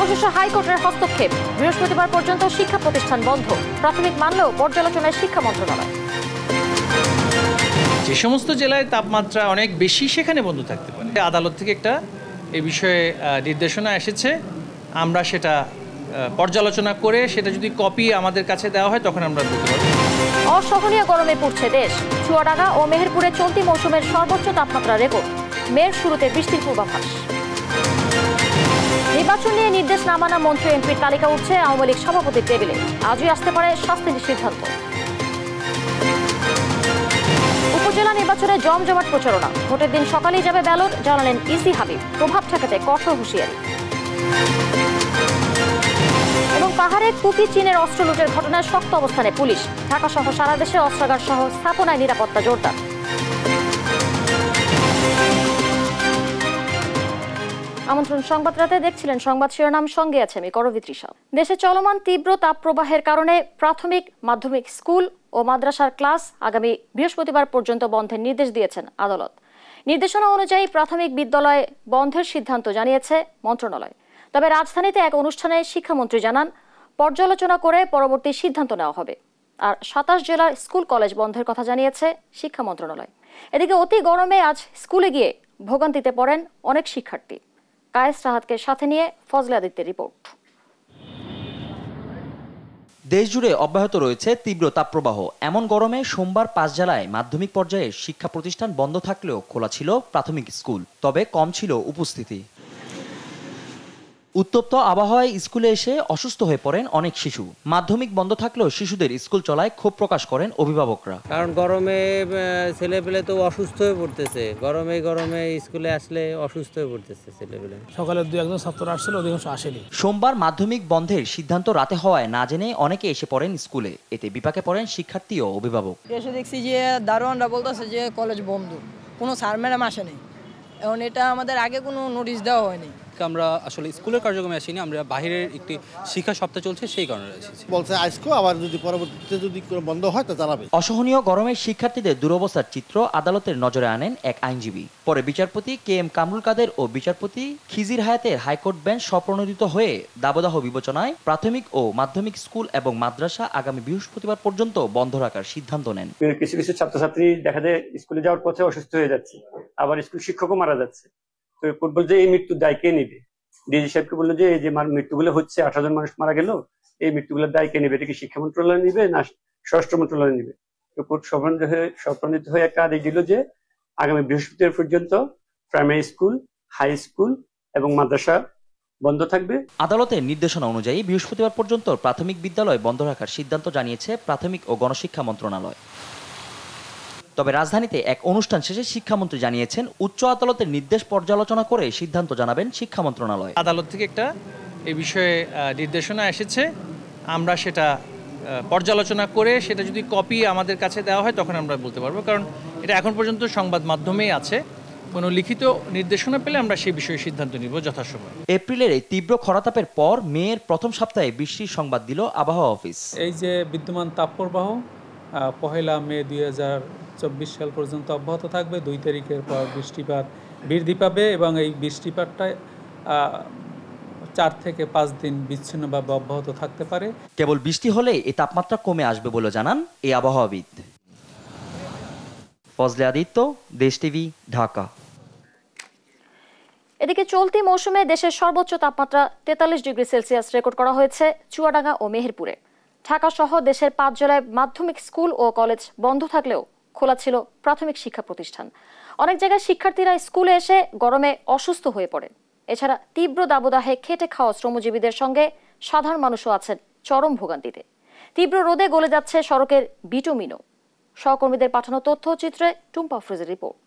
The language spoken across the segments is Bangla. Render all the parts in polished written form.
অবশেষে হাইকোর্টের হস্তক্ষেপ, বৃহস্পতিবার পর্যন্ত শিক্ষা প্রতিষ্ঠান বন্ধ। প্রাথমিক মানলেও পর্যালোচনায় শিক্ষা মন্ত্রণালয়। যে সমস্ত জেলায় তাপমাত্রা অনেক বেশি সেখানে বন্ধ থাকতে পারে। আদালত থেকে একটা এ বিষয়ে নির্দেশনা এসেছে, আমরা সেটা পর্যালোচনা করে সেটা যদি কপি আমাদের কাছে দেওয়া হয় তখন আমরা বলতে পারব। অসহনীয় গরমে পড়ছে দেশ। চুয়াডাঙ্গা ও মেহেরপুরে চলতি মৌসুমের সর্বোচ্চ তাপমাত্রা রেকর্ড। মের শুরুতে বৃষ্টির পূর্বাভাস। নির্বাচন নিয়ে নির্দেশ না মানা মন্ত্রী এমপির তালিকা উঠছে আওয়ামী লীগ সভাপতির টেবিলে। আজই আসতে পারে শাস্তির সিদ্ধান্ত। উপজেলা নির্বাচনে জমজমাট প্রচারণা। ভোটের দিন সকালেই যাবে ব্যালট, জানালেন ইসি হাবিব। প্রভাব ঠেকাতে কঠোর হুঁশিয়ারি। এবং পাহাড়ে কুকি চীনের অস্ত্র লুটের ঘটনায় শক্ত অবস্থানে পুলিশ। ঢাকা সহ সারা দেশে অস্ত্রাগার সহ স্থাপনায় নিরাপত্তা জোরদার। আমন্ত্রণ সংবাদ রাতে দেখছিলেন সংবাদ শিরোনাম, সঙ্গে আছে আমি করবিত্রিশা। দেশে চলমান তীব্র তাপপ্রবাহের কারণে প্রাথমিক মাধ্যমিক স্কুল ও মাদ্রাসার ক্লাস আগামী বৃহস্পতিবার পর্যন্ত বন্ধের নির্দেশ দিয়েছেন আদালত। নির্দেশনা অনুযায়ী প্রাথমিক বিদ্যালয় বন্ধের সিদ্ধান্ত জানিয়েছে মন্ত্রণালয়। তবে রাজধানীতে এক অনুষ্ঠানে শিক্ষামন্ত্রী জানান, পর্যালোচনা করে পরবর্তী সিদ্ধান্ত নেওয়া হবে। আর ২৭ জেলার স্কুল কলেজ বন্ধের কথা জানিয়েছে শিক্ষা মন্ত্রণালয়। এদিকে অতি গরমে আজ স্কুলে গিয়ে ভোগান্তিতে পড়েন অনেক শিক্ষার্থী। কায়েস রাহাতকে সাথে নিয়ে ফজলে আদিত্যের রিপোর্ট। দেশজুড়ে অব্যাহত রয়েছে তীব্র তাপপ্রবাহ। এমন গরমে সোমবার ৫ জেলায় মাধ্যমিক পর্যায়ে শিক্ষা প্রতিষ্ঠান বন্ধ থাকলেও খোলা ছিল প্রাথমিক স্কুল, তবে কম ছিল উপস্থিতি। উত্তপ্ত আবহাওয়ায় স্কুলে এসে অসুস্থ হয়ে পড়েন অনেক শিশু। মাধ্যমিক বন্ধ থাকলেও শিশুদের স্কুল চলায় ক্ষোভ প্রকাশ করেন অভিভাবকরা। কারণ গরমে ছেলেপেলে তো অসুস্থ হয়ে পড়তেছে, গরমে স্কুলে আসলে অসুস্থ হয়ে পড়তেছে ছেলেপেলে। সকালে 2-1 ছাত্র আসছিল, অধিকাংশ আসেনি। সোমবার মাধ্যমিক বন্ধের সিদ্ধান্ত রাতে হওয়ায় না জেনে অনেকে এসে পড়েন স্কুলে। এতে বিপাকে পড়েন শিক্ষার্থী ও অভিভাবক। এসে দেখছি যে দারোয়ানরা বলতেছে যে কলেজ বন্ধ, কোনো স্যার ম্যাডাম আসেনি। এখন এটা আমাদের আগে কোনো নোটিশ দেওয়া হয়নি। আমরা আসলে স্কুলের কার্যক্রমে আসিনি, আমরা বাইরের একটি শিক্ষা সপ্তাহ চলছে সেই কারণে এসেছি। বলছে আজকে আবার যদি পরবর্তীতে যদি বন্ধ হয় তা জানাবে। অসহনীয় গরমে শিক্ষার্থীদের দুরবস্থার চিত্র আদালতের নজরে আনেন এক আইনজীবী। পরে বিচারপতি কে এম কামরুল কাদের ও বিচারপতি খিজির হায়াতের হাইকোর্ট বেঞ্চ স্বপ্রণোদিত হয়ে দাবদাহ বিবেচনায় প্রাথমিক ও মাধ্যমিক স্কুল এবং মাদ্রাসা আগামী বৃহস্পতিবার পর্যন্ত বন্ধ রাখার সিদ্ধান্ত নেন। কিছু কিছু ছাত্রছাত্রী দেখা যায় স্কুলে যাওয়ার পথে অসুস্থ হয়ে যাচ্ছে, আবার স্কুল শিক্ষকও মারা যাচ্ছে। তো ফুটবল যে এই মৃত্যুর দায় কে নেবে? ডিজি সাহেবকে বললো যে এই যে মৃত্যুগুলো হচ্ছে, 18 জন মানুষ মারা গেল, এই মৃত্যুগুলোর দায় কে নেবে? এটা কি শিক্ষা মন্ত্রণালয় নিবে না স্বরাষ্ট্র মন্ত্রণালয় নিবে? তো কোর্ট স্বপ্রণোদিত হয়ে একটা আদেশ দিল যে আগামী বৃহস্পতিবার পর্যন্ত প্রাইমারি স্কুল, হাই স্কুল এবং মাদ্রাসা বন্ধ থাকবে। আদালতের নির্দেশনা অনুযায়ী বৃহস্পতিবার পর্যন্ত প্রাথমিক বিদ্যালয় বন্ধ রাখার সিদ্ধান্ত জানিয়েছে প্রাথমিক ও গণশিক্ষা মন্ত্রণালয়। তবে রাজধানীতে এক অনুষ্ঠান শেষে শিক্ষামন্ত্রী জানিয়েছেন, উচ্চ আদালতের নির্দেশ পর্যালোচনা করে সিদ্ধান্ত জানাবেন শিক্ষা মন্ত্রণালয়। আদালত থেকে একটা এ বিষয়ে নির্দেশনা এসেছে, আমরা সেটা পর্যালোচনা করে সেটা যদি কপি আমাদের কাছে দেওয়া হয় তখন আমরা বলতে পারবো, কারণ এটা এখন পর্যন্ত সংবাদ মাধ্যমেই আছে। কোনো লিখিত নির্দেশনা পেলে আমরা সেই বিষয়ে সিদ্ধান্ত নিব যথাসময়ে। এপ্রিলের এই তীব্র খরাতাপের পর মেয়ের প্রথম সপ্তাহে বৃষ্টির সংবাদ দিল আবহাওয়া অফিস। এই যে বিদ্যমান তাপপ্রবাহ 1 মে 2024 সাল পর্যন্ত অব্যাহত থাকবে। 2 তারিখের পর বৃষ্টিপাত বৃদ্ধি পাবে এবং এই বৃষ্টিপাতটা 4 থেকে 5 দিন বিচ্ছিন্নভাবে অব্যাহত থাকতে পারে। কেবল বৃষ্টি হলে এই তাপমাত্রা কমে আসবে বলে জানান এই আবহাওয়াবিদ। ফজলে আদিত্য, দেশ টিভি, ঢাকা। এদিকে চলতি মৌসুমে দেশের সর্বোচ্চ তাপমাত্রা 43 ডিগ্রি সেলসিয়াস রেকর্ড করা হয়েছে চুয়াডাঙ্গা ও মেহেরপুরে। ঢাকা সহ দেশের 5 জেলায় মাধ্যমিক স্কুল ও কলেজ বন্ধ থাকলেও খোলা ছিল প্রাথমিক শিক্ষা প্রতিষ্ঠান। অনেক জায়গায় শিক্ষার্থীরা স্কুলে এসে গরমে অসুস্থ হয়ে পড়ে। এছাড়া তীব্র দাবদাহে খেটে খাওয়া শ্রমজীবীদের সঙ্গে সাধারণ মানুষও আছেন চরম ভোগান্তিতে। তীব্র রোদে গলে যাচ্ছে সড়কের বিটুমিনও। সহকর্মীদের পাঠানো তথ্যচিত্রে টুম্পা ফ্রিজের রিপোর্ট।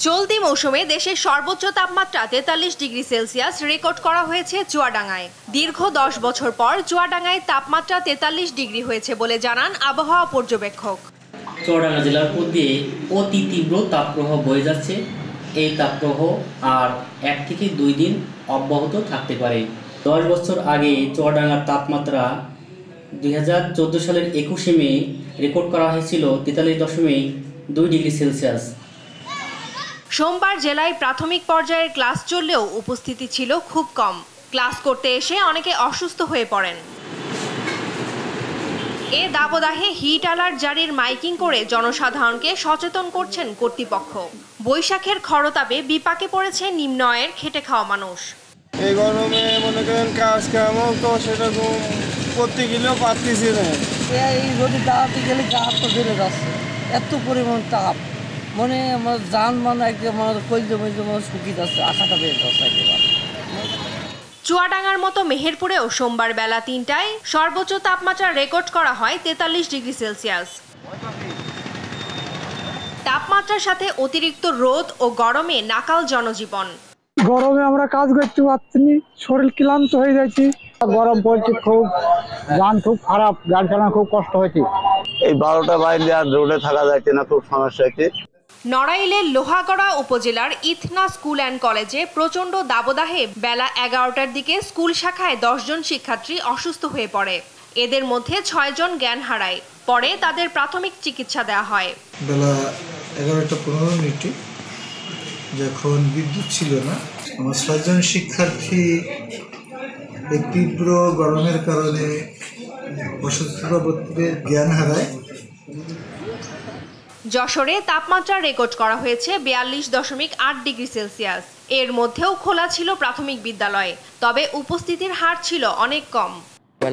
চলতি মৌসুমে দেশের সর্বোচ্চ তাপমাত্রা 43 ডিগ্রি সেলসিয়াস রেকর্ড করা হয়েছে চুয়াডাঙ্গায়। দীর্ঘ 10 বছর পর চুয়াডাঙ্গায় তাপমাত্রা 43 ডিগ্রি হয়েছে বলে জানান আবহাওয়া পর্যবেক্ষক। চুয়াডাঙ্গা জেলার উপর দিয়ে অতি তীব্র তাপপ্রবাহ বয়ে যাচ্ছে। এই তাপপ্রবাহ আর 1 থেকে 2 দিন অব্যাহত থাকতে পারে। 10 বছর আগে চুয়াডাঙ্গার তাপমাত্রা 2014 সালের 21 মে রেকর্ড করা হয়েছিল 43.2 ডিগ্রি সেলসিয়াস। সোমবার জেলায় প্রাথমিক পর্যায়ের ক্লাস চললেও উপস্থিতি ছিল খুব কম। ক্লাস করতে এসে অনেকে অসুস্থ হয়ে পড়েন। এ দাবদাহে হিট অ্যালার্ট জারির মাইকিং করে জনসাধারণকে সচেতন করছেন কর্তৃপক্ষ। বৈশাখের খরতাপে বিপাকে পড়েছে নিম্ন আয়ের খেটে খাওয়া মানুষ। এই গরমে মনে করেন কাজ কামও তো সেরকম করতে গেলেও পারতেছি না। এই রোদে দাঁড়াতে গেলে গাছ তো ধরে যাচ্ছে, এত পরিমাণ তাপ, মানে আমার যানবাহন একদম আমাদের কলজে শুকিয়ে যাচ্ছে, আশাটা বের যাচ্ছে একেবারে। চুয়াডাঙ্গার মতো মেহেরপুরেও সোমবার বেলা 3টায় সর্বোচ্চ তাপমাত্রা রেকর্ড করা হয় 43 ডিগ্রি সেলসিয়াস। তাপমাত্রার সাথে অতিরিক্ত রোদ ও গরমে নাকাল জনজীবন। গরমে আমরা কাজ করতে পারছি না, শরীর ক্লান্ত হয়ে যাচ্ছে। গরম পড়ছে খুব, যান খুব খারাপ, গাড়ি চালানো খুব কষ্ট হয়েছে। এই 12টা বাইরে আর রোডে থাকা যাচ্ছে না, খুব সমস্যা হচ্ছে। নড়াইলের লোহাগড়া উপজেলার ইথনা স্কুল অ্যান্ড কলেজে প্রচণ্ড দাবদাহে বেলা 11টার দিকে স্কুল শাখায় 10 জন শিক্ষার্থী অসুস্থ হয়ে পড়ে। এদের মধ্যে 6 জন জ্ঞান হারায়। পরে তাদের প্রাথমিক চিকিৎসা দেওয়া হয়। বেলা 11:15 যখন বিদ্যুৎ ছিল না, আমার 6 জন শিক্ষার্থী এই তীব্র গরমের কারণে অসুস্থতা বোধে জ্ঞান হারায়। যশোরে তাপমাত্রা রেকর্ড করা হয়েছে 42.8 ডিগ্রি সেলসিয়াস। এর মধ্যেও খোলা ছিল প্রাথমিক বিদ্যালয়, তবে উপস্থিতির হার ছিল অনেক কম।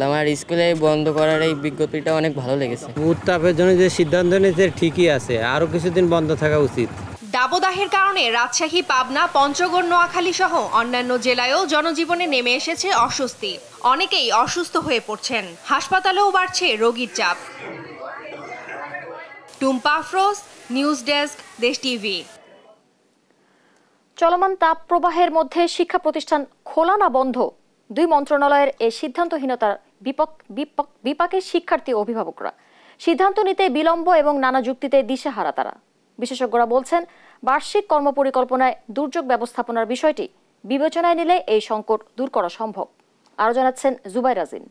আমার স্কুলে বন্ধ করার এই বিজ্ঞপ্তিটা অনেক ভালো লেগেছে। উত্তাপের জন্য যে সিদ্ধান্ত নিয়েছে ঠিকই আছে, আরও কিছুদিন বন্ধ থাকা উচিত। দাবদাহের কারণে রাজশাহী, পাবনা, পঞ্চগড়, নোয়াখালী সহ অন্যান্য জেলায়ও জনজীবনে নেমে এসেছে অস্বস্তি। অনেকেই অসুস্থ হয়ে পড়ছেন। হাসপাতালেও বাড়ছে রোগীর চাপ। টুম্পা আফরোজ, নিউজ ডেস্ক, দেশ টিভি। চলমান তাপ প্রবাহের মধ্যে শিক্ষা প্রতিষ্ঠান খোলা না বন্ধ, দুই মন্ত্রণালয়ের এই সিদ্ধান্তহীনতার বিপাকে শিক্ষার্থী ও অভিভাবকরা। সিদ্ধান্ত নিতে বিলম্ব এবং নানা যুক্তিতে দিশেহারা তারা। বিশেষজ্ঞরা বলছেন, বার্ষিক কর্মপরিকল্পনায় দুর্যোগ ব্যবস্থাপনার বিষয়টি বিবেচনায় নিলে এই সংকট দূর করা সম্ভব। আরও জানাচ্ছেন জুবাইর রাজিন।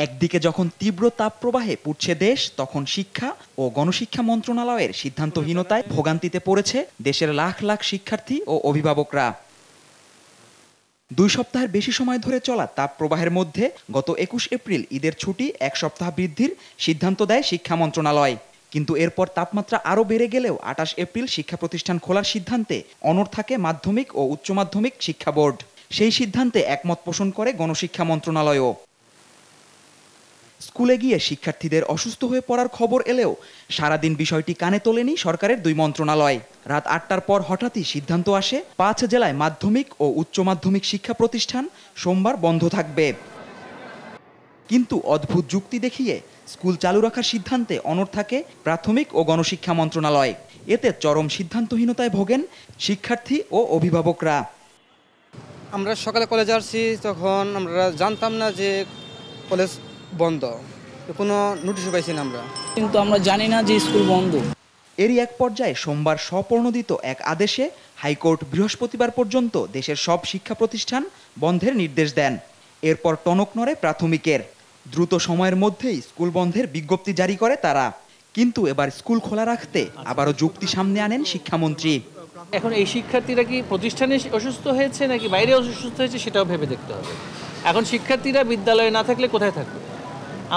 একদিকে যখন তীব্র তাপপ্রবাহে পুড়ছে দেশ, তখন শিক্ষা ও গণশিক্ষা মন্ত্রণালয়ের সিদ্ধান্তহীনতায় ভোগান্তিতে পড়েছে দেশের লাখ লাখ শিক্ষার্থী ও অভিভাবকরা। 2 সপ্তাহের বেশি সময় ধরে চলা তাপপ্রবাহের মধ্যে গত 21 এপ্রিল ঈদের ছুটি 1 সপ্তাহ বৃদ্ধির সিদ্ধান্ত দেয় শিক্ষা মন্ত্রণালয়। কিন্তু এরপর তাপমাত্রা আরও বেড়ে গেলেও 28 এপ্রিল শিক্ষা প্রতিষ্ঠান খোলার সিদ্ধান্তে অনড় থাকে মাধ্যমিক ও উচ্চ মাধ্যমিক শিক্ষা বোর্ড। সেই সিদ্ধান্তে একমত পোষণ করে গণশিক্ষা মন্ত্রণালয়ও। স্কুলে গিয়ে শিক্ষার্থীদের অসুস্থ হয়ে পড়ার খবর এলেও সারাদিন বিষয়টি কানে তোলেনি সরকারের 2 মন্ত্রণালয়। রাত 8টার পর হঠাৎই সিদ্ধান্ত আসে 5 জেলায় মাধ্যমিক ও উচ্চ মাধ্যমিক শিক্ষা প্রতিষ্ঠান সোমবার বন্ধ থাকবে। কিন্তু অদ্ভুত যুক্তি দেখিয়ে স্কুল চালু রাখার সিদ্ধান্তে অনড় থাকে প্রাথমিক ও গণশিক্ষা মন্ত্রণালয়। এতে চরম সিদ্ধান্তহীনতায় ভোগেন শিক্ষার্থী ও অভিভাবকরা। আমরা সকালে কলেজে আসছি, তখন আমরা জানতাম না যে কলেজ বন্ধ, কোনো নোটিশও পাইছি না আমরা, কিন্তু আমরা জানি না যে স্কুল বন্ধ। এরই এক পর্যায়ে সোমবার স্বপ্রণোদিত এক আদেশে হাইকোর্ট বৃহস্পতিবার পর্যন্ত দেশের সব শিক্ষা প্রতিষ্ঠান বন্ধের নির্দেশ দেন। এরপর টনক নড়ে প্রাথমিকের। দ্রুত সময়ের মধ্যেই স্কুল বন্ধের বিজ্ঞপ্তি জারি করে তারা। কিন্তু এবার স্কুল খোলা রাখতে আবারও যুক্তি সামনে আনেন শিক্ষামন্ত্রী। এখন এই শিক্ষার্থীরা কি প্রতিষ্ঠানে অসুস্থ হয়েছে নাকি বাইরে অসুস্থ হয়েছে সেটাও ভেবে দেখতে হবে। এখন শিক্ষার্থীরা বিদ্যালয়ে না থাকলে কোথায় থাকবে?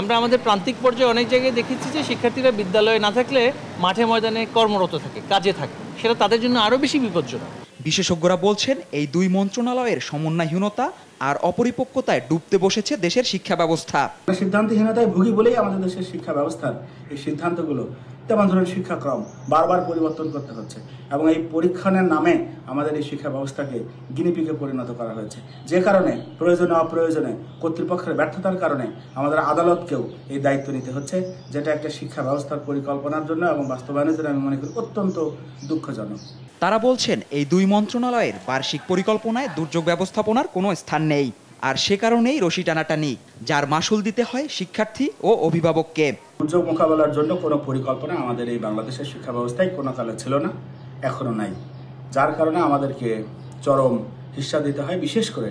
আমরা আমাদের প্রান্তিক পর্যায়ে অনেক জায়গায় দেখেছি যে শিক্ষার্থীরা বিদ্যালয়ে না থাকলে মাঠে ময়দানে কর্মরত থাকে, কাজে থাকে। সেটা তাদের জন্য আরও বেশি বিপজ্জনক। বিশেষজ্ঞরা বলছেন, এই 2 মন্ত্রণালয়ের সমন্বয়হীনতা আর অপরিপক্কতায় ডুবতে বসেছে দেশের শিক্ষা ব্যবস্থা। সিদ্ধান্তহীনতায় ভুগি বলেই আমাদের দেশের শিক্ষা ব্যবস্থার এই সিদ্ধান্তগুলো, তেমন ধরনের শিক্ষাক্রম বারবার পরিবর্তন করতে হচ্ছে এবং এই পরীক্ষণের নামে আমাদের এই শিক্ষা ব্যবস্থাকে গিনিপিগে পরিণত করা হয়েছে। যে কারণে প্রয়োজনে অপ্রয়োজনে কর্তৃপক্ষের ব্যর্থতার কারণে আমাদের আদালতকেও এই দায়িত্ব নিতে হচ্ছে, যেটা একটা শিক্ষা ব্যবস্থার পরিকল্পনার জন্য এবং বাস্তবায়নের জন্য আমি মনে করি অত্যন্ত দুঃখজনক। তারা বলছেন, এই 2 মন্ত্রণালয়ের বার্ষিক পরিকল্পনায় দুর্যোগ ব্যবস্থাপনার কোনো স্থান নেই। আর সে কারণেই রশি টানাটানি, যার মাসুল দিতে হয় শিক্ষার্থী ও অভিভাবককে। দুর্যোগ মোকাবেলার জন্য কোনো পরিকল্পনা আমাদের এই বাংলাদেশের শিক্ষা ব্যবস্থায় কোনো কালে ছিল না, এখনো নাই। যার কারণে আমাদেরকে চরম হিস্সা দিতে হয়, বিশেষ করে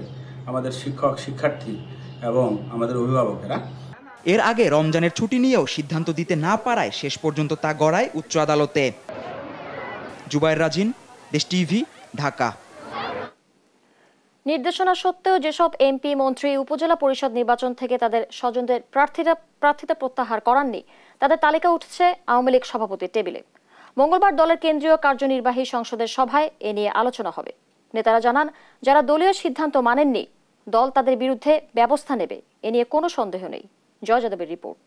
আমাদের শিক্ষক, শিক্ষার্থী এবং আমাদের অভিভাবকেরা। এর আগে রমজানের ছুটি নিয়েও সিদ্ধান্ত দিতে না পারায় শেষ পর্যন্ত তা গড়ায় উচ্চ আদালতে। জুবায়ের রাজিন, দেশ টিভি, ঢাকা। নির্দেশনা সত্ত্বেও যেসব এমপি মন্ত্রী উপজেলা পরিষদ নির্বাচন থেকে তাদের স্বজনদের প্রার্থিতা প্রত্যাহার করাননি তাদের তালিকা উঠছে আওয়ামী লীগ সভাপতির টেবিলে। মঙ্গলবার দলের কেন্দ্রীয় কার্যনির্বাহী সংসদের সভায় এ নিয়ে আলোচনা হবে। নেতারা জানান, যারা দলীয় সিদ্ধান্ত মানেননি দল তাদের বিরুদ্ধে ব্যবস্থা নেবে, এ নিয়ে কোনো সন্দেহ নেই। জয় যাদবের রিপোর্ট।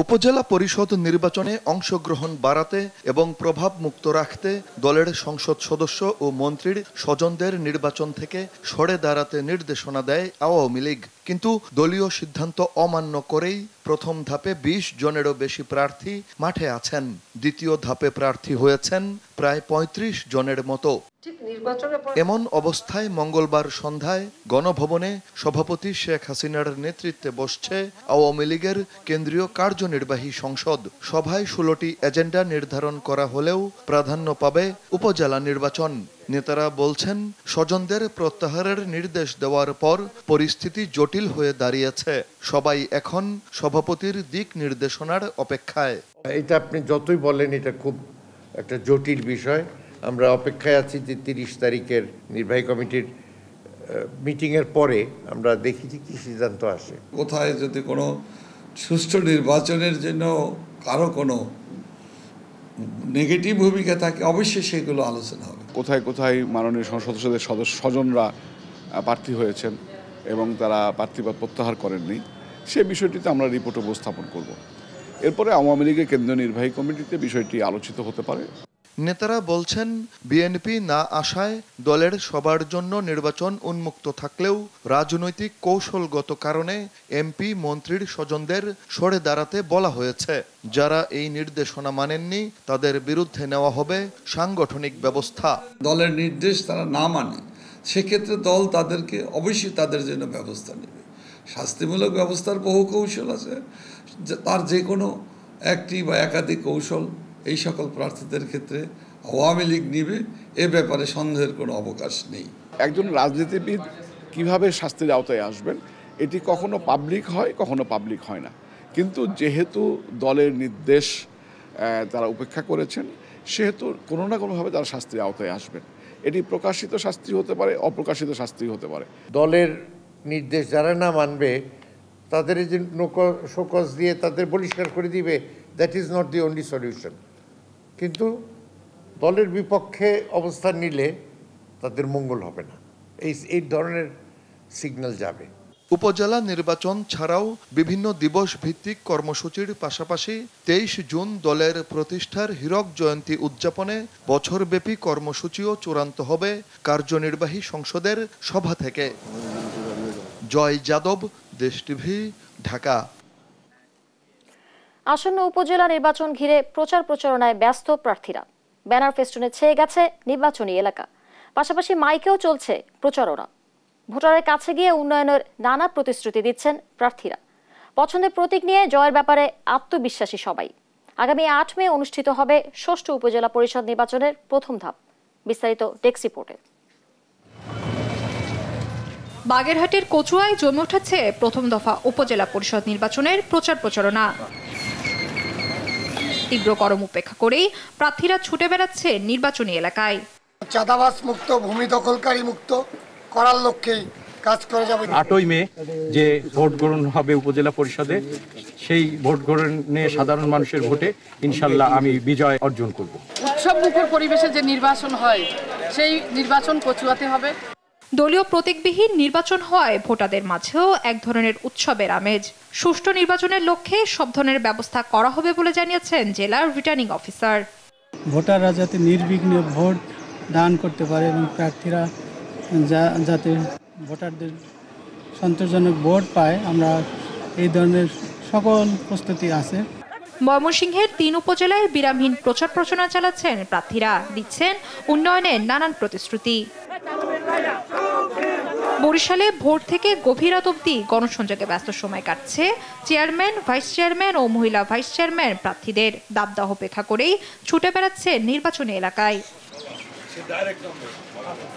উপজেলা পরিষদ নির্বাচনে অংশগ্রহণ বাড়াতে এবং প্রভাব মুক্ত রাখতে দলের সংসদ সদস্য ও মন্ত্রীর স্বজনদের নির্বাচন থেকে সরে দাঁড়াতে নির্দেশনা দেয় আওয়ামী লীগ। কিন্তু দলীয় সিদ্ধান্ত অমান্য করেই প্রথম ধাপে ২০ জনেরও বেশি প্রার্থী মাঠে আছেন। দ্বিতীয় ধাপে প্রার্থী হয়েছেন প্রায় ৩৫ জনের মতো। এমন অবস্থায় মঙ্গলবার সন্ধ্যায় গণভবনে সভাপতি শেখ হাসিনার নেতৃত্বে বসছে আওয়ামী লীগের কেন্দ্রীয় কার্যনির্বাহী সংসদ। সভায় ১৬টি এজেন্ডা নির্ধারণ করা হলেও প্রাধান্য পাবে উপজেলা নির্বাচন। নেতারা বলছেন, স্বজনদের প্রত্যাহারের নির্দেশ দেওয়ার পর পরিস্থিতি জটিল হয়ে দাঁড়িয়েছে। সবাই এখন সভাপতির দিক নির্দেশনার অপেক্ষায়। এটা আপনি যতই বলেন, এটা খুব একটা জটিল বিষয়। আমরা অপেক্ষায় আছি যে ৩০ তারিখের নির্বাহী কমিটির মিটিংয়ের পরে আমরা দেখি যে কী সিদ্ধান্ত আসে। কোথায় যদি কোনো সুষ্ঠু নির্বাচনের জন্য কারো কোনো নেগেটিভ ভূমিকা থাকে, অবশ্যই সেগুলো আলোচনা হবে। কোথায় কোথায় মাননীয় সংসদ সদস্যদের স্বজনরা প্রার্থী হয়েছেন এবং তারা প্রার্থীপদ প্রত্যাহার করেননি, সে বিষয়টিতে আমরা রিপোর্ট উপস্থাপন করব। এরপরে আওয়ামী লীগের কেন্দ্রীয় নির্বাহী কমিটিতে বিষয়টি আলোচিত হতে পারে। নেতারা বলছেন, বিএনপি না আসায় দলের সবার জন্য নির্বাচন উন্মুক্ত থাকলেও রাজনৈতিক কৌশলগত কারণে এমপি মন্ত্রীর স্বজনদের সরে দাঁড়াতে বলা হয়েছে। যারা এই নির্দেশনা মানেননি তাদের বিরুদ্ধে নেওয়া হবে সাংগঠনিক ব্যবস্থা। দলের নির্দেশ তারা না মানে সেক্ষেত্রে দল তাদেরকে অবশ্যই তাদের জন্য ব্যবস্থা নেবে। শাস্তিমূলক ব্যবস্থার বহু কৌশল আছে, তার যে কোনো একটি বা একাধিক কৌশল এই সকল প্রার্থীদের ক্ষেত্রে আওয়ামী লীগ নিবে, এ ব্যাপারে সন্দেহের কোনো অবকাশ নেই। একজন রাজনীতিবিদ কিভাবে শাস্তির আওতায় আসবেন, এটি কখনো পাবলিক হয়, কখনো পাবলিক হয় না। কিন্তু যেহেতু দলের নির্দেশ তারা উপেক্ষা করেছেন, সেহেতু কোনো না কোনোভাবে তারা শাস্তির আওতায় আসবেন। এটি প্রকাশিত শাস্তি হতে পারে, অপ্রকাশিত শাস্তি হতে পারে। দলের নির্দেশ যারা না মানবে তাদের যে শোকজ দিয়ে তাদের বহিষ্কার করে দিবে, that is not the only solution. কিন্তু দলের বিপক্ষে অবস্থান নিলে তাদের মঙ্গল হবে না, এই ধরনের সিগন্যাল যাবে। উপজেলা নির্বাচন ছাড়াও বিভিন্ন দিবস ভিত্তিক কর্মসূচির পাশাপাশি ২৩ জুন দলের প্রতিষ্ঠার হীরক জয়ন্তী উদযাপনে বছরব্যাপী কর্মসূচিও চূড়ান্ত হবে কার্যনির্বাহী সংসদের সভা থেকে। জয় যাদব, দেশ টিভি, ঢাকা। আসন্ন উপজেলা নির্বাচন ঘিরে প্রচার প্রচারণায় ব্যস্ত প্রার্থীরা। ব্যানার ফেস্টুনে ছেয়ে গেছে নির্বাচনী এলাকা, পাশাপাশি মাইকেও চলছে প্রচারণা। ভোটারের কাছে গিয়ে উন্নয়নের নানা প্রতিশ্রুতি দিচ্ছেন প্রার্থীরা। পছন্দের প্রতীক নিয়ে জয়ের ব্যাপারে আত্মবিশ্বাসী সবাই। আগামী ৮ মে অনুষ্ঠিত হবে ৬ষ্ঠ উপজেলা পরিষদ নির্বাচনের প্রথম ধাপ। বিস্তারিত ডেস্ক রিপোর্টে। বাগেরহাটের কচুয়ায় জমে উঠেছে প্রথম দফা উপজেলা পরিষদ নির্বাচনের প্রচার প্রচারণা। তীব্র গরম উপেক্ষা করেই প্রার্থীরা ছুটে বেড়াচ্ছে নির্বাচনী এলাকায়। চাঁদাবাজ মুক্ত, ভূমি দখলকারী মুক্ত করার লক্ষ্যে কাজ করে যাবে। ৮ই মে যে ভোট গ্রহণ হবে উপজেলা পরিষদে, সেই ভোট গ্রহণে সাধারণ মানুষের ভোটে ইনশাল্লাহ আমি বিজয় অর্জন করব। উৎসব মুখর পরিবেশে যে নির্বাচন হয়, সেই নির্বাচন কচুয়াতে হবে। দলীয় প্রতীকবিহীন নির্বাচন হওয়ায় ভোটারদের মাঝেও এক ধরনের উৎসবের আমেজ। সুষ্ঠু নির্বাচনের লক্ষ্যে সব ধরনের ব্যবস্থা করা হবে বলে জানিয়েছেন জেলার রিটার্নিং অফিসার। ভোটাররা যাতে নির্বিঘ্নে ভোট দান করতে পারে এবং প্রার্থীরা যাতে ভোটারদের সন্তোষজনক ভোট পায়, আমরা এই ধরনের সকল প্রস্তুতি আছে। ময়মনসিংহের ৩ উপজেলায় বিরামহীন প্রচার প্রচারণা চালাচ্ছেন প্রার্থীরা, দিচ্ছেন উন্নয়নের নানান প্রতিশ্রুতি। বরিশালে ভোর থেকে গভীর রাত অবধি গণসংযোগে ব্যস্ত সময় কাটছে চেয়ারম্যান, ভাইস চেয়ারম্যান ও মহিলা ভাইস চেয়ারম্যান প্রার্থীদের। দাবদাহ উপেক্ষা করেই ছুটে বেড়াচ্ছে নির্বাচনী এলাকায়।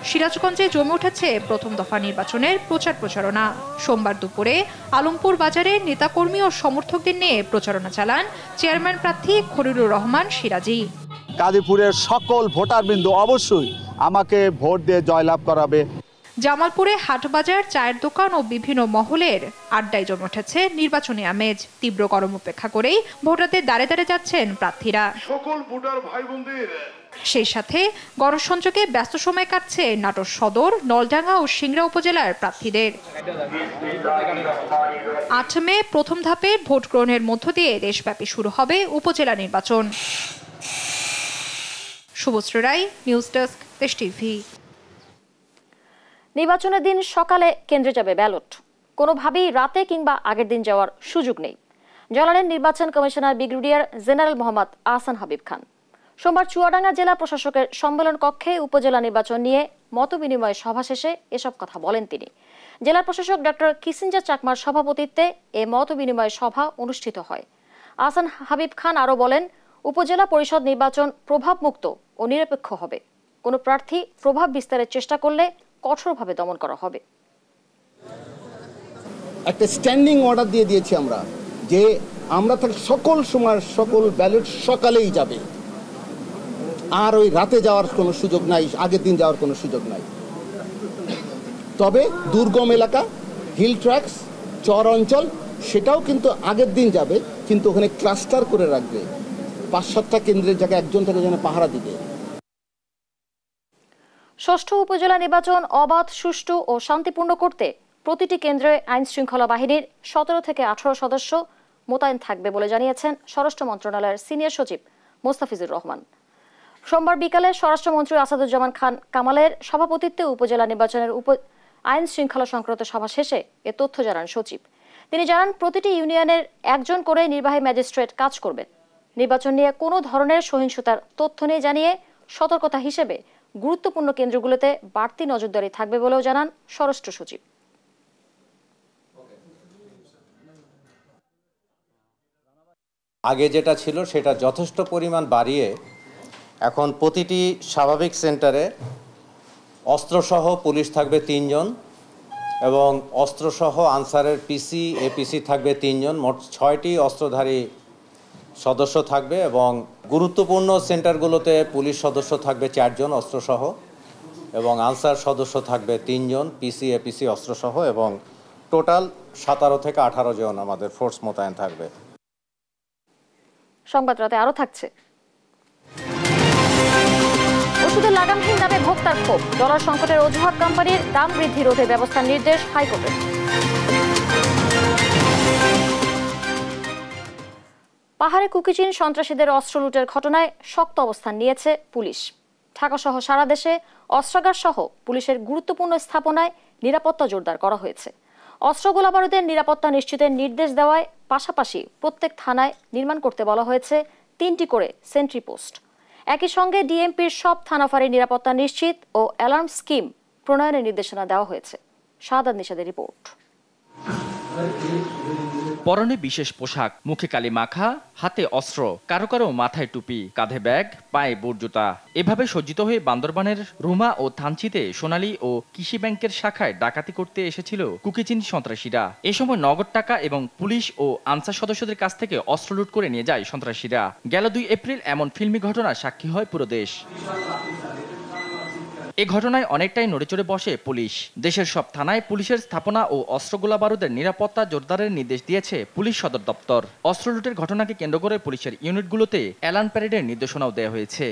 সিরাজগঞ্জে জমে উঠেছে প্রথম দফা নির্বাচনের প্রচার প্রচারণা। সোমবার দুপুরে আলমপুর বাজারে নেতাকর্মী ও সমর্থকদের নিয়ে প্রচারণা চালান চেয়ারম্যান প্রার্থী খলিলুর রহমান সিরাজি। গাজীপুরের সকল ভোটারবৃন্দ অবশ্যই আমাকে ভোট দিয়ে জয়লাভ করাবে। জামালপুরে হাটবাজার, চায়ের দোকান ও বিভিন্ন মহলের আড্ডায় জমে উঠেছে নির্বাচনী আমেজ। তীব্র গরম উপেক্ষা করেই ভোটারদের দাঁড়ে দাঁড়ে যাচ্ছেন প্রার্থীরা। সকল ভোটার ভাই বোনদের সেই সাথে গণসংযোগে ব্যস্ত সময় কাটছে নাটোর সদর, নলডাঙ্গা ও সিংড়া উপজেলার প্রার্থীদের। 8 মে প্রথম ধাপে ভোট গ্রহণের মধ্য দিয়ে দেশব্যাপী শুরু হবে উপজেলা নির্বাচন। শুভশ্রী রায়, নিউজ ডেস্ক, দেশ টিভি। নির্বাচনের দিন সকালে কেন্দ্রে যাবে ব্যালট, কোনোভাবেই রাতে কিংবা আগের দিন যাওয়ার সুযোগ নেই, জানালেন নির্বাচন commissioner brigadier general Mohammad Ahsan Habib Khan. সোমবার চুয়াডাঙ্গা জেলা প্রশাসকের সম্মেলন কক্ষে উপজেলা নির্বাচন নিয়ে মতবিনিময় সভা শেষে এসব কথা বলেন তিনি। জেলা প্রশাসক ডক্টর কিসিঞ্জার চাকমার সভাপতিত্বে এ মতবিনিময় সভা অনুষ্ঠিত হয়। আহসান হাবিব খান আরও বলেন, উপজেলা পরিষদ নির্বাচন প্রভাবমুক্ত ও নিরপেক্ষ হবে। কোনো প্রার্থী প্রভাব বিস্তারের চেষ্টা করলে কঠোরভাবে দমন করা হবে। একটা স্ট্যান্ডিং অর্ডার দিয়ে দিয়েছি আমরা যে আমরা সকল সময় সকল ব্যালট সকালেই যাবে, আর ওই রাতে যাওয়ার কোনো সুযোগ নাই, আগের দিন যাওয়ার কোনো সুযোগ নাই। তবে দুর্গম এলাকা, হিল ট্র্যাক্স, চর অঞ্চল সেটাও কিন্তু আগের দিন যাবে, কিন্তু ওখানে ক্লাস্টার করে রাখবে। 5-7টা কেন্দ্রের জায়গায় একজন থেকে যেন পাহারা দিবে। ষষ্ঠ উপজেলা নির্বাচন অবাধ, সুষ্ঠু ও শান্তিপূর্ণ করতে প্রতিটি কেন্দ্রে আইন শৃঙ্খলা বাহিনীর 17 থেকে 18 সদস্য মোতায়েন থাকবে বলে জানিয়েছেন স্বরাষ্ট্র মন্ত্রণালয়ের সিনিয়র সচিব মোস্তাফিজুর রহমান। সোমবার বিকালে স্বরাষ্ট্রমন্ত্রী আসাদুজ্জামান খান কামালের সভাপতিত্বে উপজেলা নির্বাচনের আইন শৃঙ্খলা সংক্রান্ত সভা শেষে এ তথ্য জানান সচিব। তিনি জানান, প্রতিটি ইউনিয়নের একজন করে নির্বাহী ম্যাজিস্ট্রেট কাজ করবেন। নির্বাচন নিয়ে কোনো ধরনের সহিংসতার তথ্য নেই জানিয়ে সতর্কতা হিসেবে গুরুত্বপূর্ণ কেন্দ্রগুলোতে বাড়তি নজরদারি থাকবে বলেও জানান স্বরাষ্ট্র সচিব। আগে যেটা ছিল সেটা যথেষ্ট পরিমাণ বাড়িয়ে এখন প্রতিটি স্বাভাবিক সেন্টারে অস্ত্রসহ পুলিশ থাকবে 3 জন এবং অস্ত্রসহ আনসারের পিসি, এপিসি থাকবে 3 জন, মোট 6টি অস্ত্রধারী সদস্য থাকবে এবং গুরুত্বপূর্ণ সেন্টারগুলোতে পুলিশ সদস্য থাকবে 4 জন অস্ত্রসহ এবং আনসার সদস্য থাকবে 3 জন, পিসি, এপিসি অস্ত্রসহ এবং টোটাল 17 থেকে 18 জন আমাদের ফোর্স মোতায়েন থাকবে। সংবাদ রাতে আরো থাকছে। ওষুধের লাগামহীন দামে ভোক্তার ক্ষোভ, ডলার সংকটের অজুহাত কোম্পানির দাম বৃদ্ধি রোধে ব্যবস্থার নির্দেশ হাইকোর্টের। পাহাড়ে কুকিচিন সন্ত্রাসীদের অস্ত্র লুটের ঘটনায় শক্ত অবস্থান নিয়েছে পুলিশ। ঢাকা সহ সারা দেশে অস্ত্রাগার সহ পুলিশের গুরুত্বপূর্ণ স্থাপনায় নিরাপত্তা জোরদার করা হয়েছে। অস্ত্র গোলাবারুদের নিরাপত্তা নিশ্চিতের নির্দেশ দেওয়ায় পাশাপাশি প্রত্যেক থানায় নির্মাণ করতে বলা হয়েছে 3টি করে সেন্ট্রি পোস্ট। একই সঙ্গে ডিএমপির সব থানা ফাঁড়ির নিরাপত্তা নিশ্চিত ও অ্যালার্ম স্কিম প্রণয়নের নির্দেশনা দেওয়া হয়েছে। শাহাদাত নিশাদের রিপোর্ট। পরনে বিশেষ পোশাক, মুখে কালি মাখা, হাতে অস্ত্র, কারো কারো মাথায় টুপি, কাঁধে ব্যাগ, পায়ে বুট জুতা, এভাবে সজ্জিত হয়ে বান্দরবানের রুমা ও থানচিতে সোনালী ও কৃষি ব্যাংকের শাখায় ডাকাতি করতে এসেছিল কুকিচিন সন্ত্রাসীরা। এ সময় নগদ টাকা এবং পুলিশ ও আনসার সদস্যদের কাছ থেকে অস্ত্র লুট করে নিয়ে যায় সন্ত্রাসীরা। গেল 2 এপ্রিল এমন ফিল্মি ঘটনার সাক্ষী হয় পুরো দেশ। এ ঘটনায় অনেকটাই নড়েচড়ে বসে পুলিশ। দেশের সব থানায় পুলিশের স্থাপনা ও অস্ত্রগোলা বারুদের নিরাপত্তা জোরদারের নির্দেশ দিয়েছে পুলিশ সদর দপ্তর। অস্ত্র লুটের ঘটনাকে কেন্দ্র করে পুলিশের ইউনিটগুলোতে অ্যালার্ম প্যারেডের নির্দেশনাও দেওয়া হয়েছে।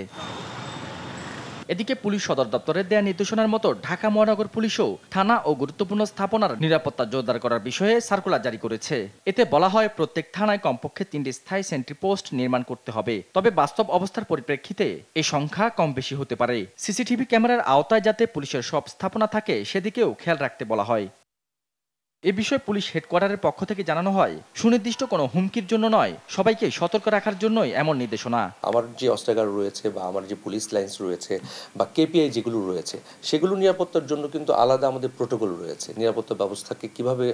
এদিকে পুলিশ সদর দপ্তরের দেয়া নির্দেশনার মতো ঢাকা মহানগর পুলিশও থানা ও গুরুত্বপূর্ণ স্থাপনার নিরাপত্তা জোরদার করার বিষয়ে সার্কুলার জারি করেছে। এতে বলা হয়, প্রত্যেক থানায় কমপক্ষে 3টি স্থায়ী সেন্ট্রি পোস্ট নির্মাণ করতে হবে। তবে বাস্তব অবস্থার পরিপ্রেক্ষিতে এই সংখ্যা কম বেশি হতে পারে। সিসিটিভি ক্যামেরার আওতায় যাতে পুলিশের সব স্থাপনা থাকে সেদিকেও খেয়াল রাখতে বলা হয়। এ বিষয়ে পুলিশ হেডকোয়ার্টারের পক্ষ থেকে জানানো হয়, সুনির্দিষ্ট কোনো হুমকির জন্য নয়, সবাইকে সতর্ক রাখার জন্যই এমন নির্দেশনা। আমার যে অস্ত্রাগার রয়েছে বা আমার যে পুলিশ লাইন্স রয়েছে বা কেপিআই যেগুলো রয়েছে, সেগুলো নিরাপত্তার জন্য কিন্তু আলাদা আমাদের প্রোটোকল রয়েছে। নিরাপত্তা ব্যবস্থাকে কিভাবে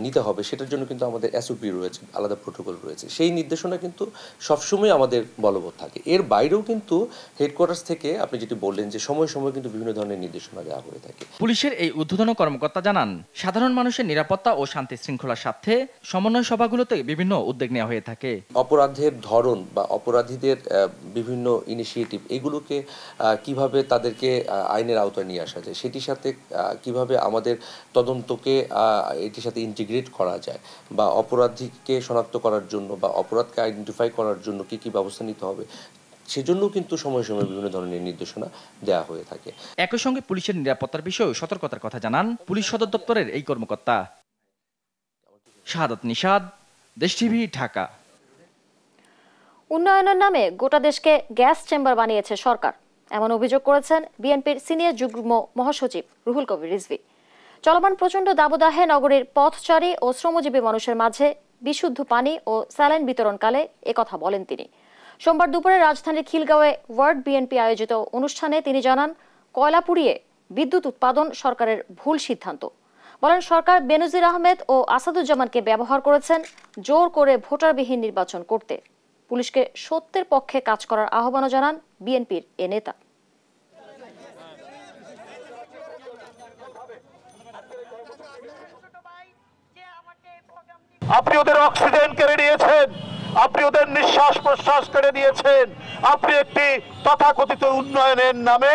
নিতে হবে সেটার জন্য কিন্তু আমাদের এসওপি রয়েছে, আলাদা প্রোটোকল রয়েছে। সেই নির্দেশনা কিন্তু সবসময় আমাদের বলবৎ থাকে। এর বাইরেও কিন্তু হেডকোয়ার্টার্স থেকে আপনি যেটি বললেন যে সময় সময় কিন্তু বিভিন্ন ধরনের নির্দেশনা দেওয়া হয়ে থাকে। পুলিশের এই ঊর্ধ্বতন কর্মকর্তা জানান, সাধারণ মানুষের নিরাপত্তা ও শান্তি শৃঙ্খলার স্বার্থে সমন্বয় সভাগুলোতে বিভিন্ন উদ্যোগ নেওয়া হয়ে থাকে। অপরাধের ধরন বা অপরাধীদের বিভিন্ন ইনিশিয়েটিভ, এগুলোকে কিভাবে তাদেরকে আইনের আওতায় নিয়ে আসা যায়, সেটির সাথে কিভাবে আমাদের তদন্তকে এটির সাথে ইন্টিগ্রেট করা যায়, বা অপরাধীকে শনাক্ত করার জন্য বা অপরাধকে আইডেন্টিফাই করার জন্য কি কি ব্যবস্থা নিতে হবে, সেজন্য কিন্তু সময় সময় বিভিন্ন ধরনের নির্দেশনা দেওয়া হয়ে থাকে। একই সঙ্গে পুলিশের নিরাপত্তার বিষয়েও সতর্কতার কথা জানান পুলিশ সদর দপ্তরের এই কর্মকর্তা। শাহাদাত নিশাদ, দেশ টিভি, ঢাকা। উন্নয়নের নামে গোটা দেশকে গ্যাস চেম্বার বানিয়েছে সরকার, এমন অভিযোগ করেছেন বিএনপির সিনিয়র যুগ্ম মহাসচিব রুহুল কবির রিজভী। চলমান প্রচণ্ড দাবদাহে নগরীর পথচারী ও শ্রমজীবী মানুষের মাঝে বিশুদ্ধ পানি ও স্যালাইন বিতরণকালে একথা বলেন তিনি। সোমবার দুপুরে রাজধানীর খিলগাঁওয়ে ওয়ার্ড বিএনপি আয়োজিত অনুষ্ঠানে তিনি জানান, কয়লা পুড়িয়ে বিদ্যুৎ উৎপাদন সরকারের ভুল সিদ্ধান্ত। বলেন, সরকার বেনজির আহমেদ ও আসাদুজ্জামানকে ব্যবহার করেছেন জোর করে ভোটারবিহীন নির্বাচন করতে। পুলিশকে সত্যের পক্ষে কাজ করার আহ্বানও জানান বিএনপির এ নেতা। আপনি ওদের অক্সিজেন কেড়ে নিয়েছেন, আপনি ওদের নিঃশ্বাস প্রশ্বাস কেড়ে নিয়েছেন, আপনি একটি তথাকথিত উন্নয়নের নামে